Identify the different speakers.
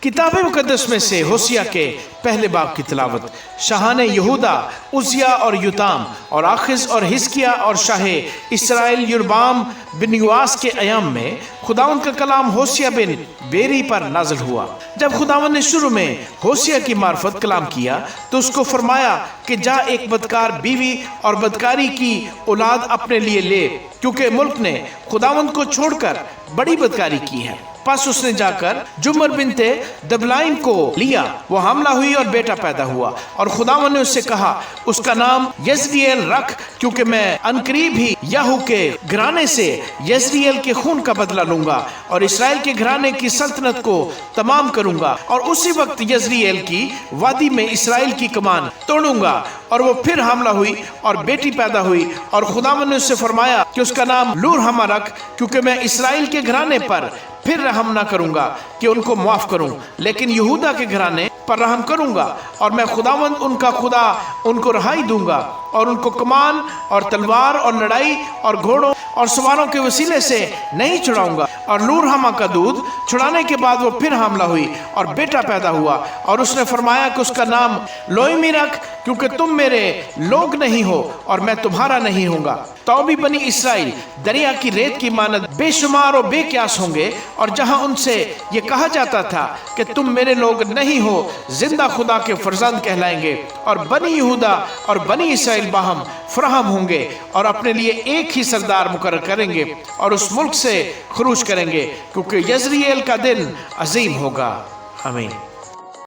Speaker 1: کتاب مقدس میں سے ہوسیہ کے پہلے باب کی تلاوت۔ شاہان یہودا عزیہ اور یوتام اور آخز اور حزقیہ اور شاہ اسرائیل یربعام بن یواس کے ایام میں خداوند کا کلام ہوسیہ بن بیری پر نازل ہوا۔ جب خداوند نے شروع میں ہوسیہ کی معرفت کلام کیا تو اس کو فرمایا کہ جا ایک بدکار بیوی اور بدکاری کی اولاد اپنے لیے لے، کیونکہ ملک نے خداوند کو چھوڑ کر بڑی بدکاری کی ہے۔ پس اس نے جا کر جمر بنت دبلائم کو لیا، وہ حاملہ ہوئی اور بیٹا پیدا ہوا، اور خداوند نے اس سے کہا اس کا نام یزریل رکھ، کیونکہ میں عنقریب ہی یاہو کے گھرانے سے یزریل کے خون کا بدلہ لوں گا اور اسرائیل کے گھرانے کی سلطنت کو تمام کروں گا، اور اسی وقت یزریل کی وادی میں اسرائیل کی کمان توڑوں گا۔ اور وہ پھر حاملہ ہوئی اور بیٹی پیدا ہوئی، اور خداوند نے اس سے فرمایا کہ اس کا نام لورحمہ رکھ، کیونکہ میں اسرائیل کے گھرانے پر پھر رحم نہ کروں گا کہ ان کو معاف کروں، لیکن یہودا کے گھرانے پر رحم کروں گا، اور میں خداوند ان کا خدا ان کو رہائی دوں گا، اور ان کو کمان اور تلوار اور لڑائی اور گھوڑوں اور سواروں کے وسیلے سے نہیں چھڑاؤں گا۔ اور لورحمہ کا دودھ چھڑانے کے بعد وہ پھر حاملہ ہوئی اور بیٹا پیدا ہوا، اور اس نے فرمایا کہ اس کا نام لوئیمی رکھ، کیونکہ تم میرے لوگ نہیں ہو اور میں تمہارا نہیں ہوں گا۔ تو بھی بنی اسرائیل دریا کی ریت کی مانند بے شمار اور بے قیاس ہوں گے، اور جہاں ان سے یہ کہا جاتا تھا کہ تم میرے لوگ نہیں ہو، زندہ خدا کے فرزند کہلائیں گے، اور بنی یہودا اور بنی اسرائیل باہم فراہم ہوں گے اور اپنے لیے ایک ہی سردار مقرر کریں گے، اور اس ملک سے خروج کریں گے، کیونکہ یزریل کا دن عظیم ہوگا۔ آمین۔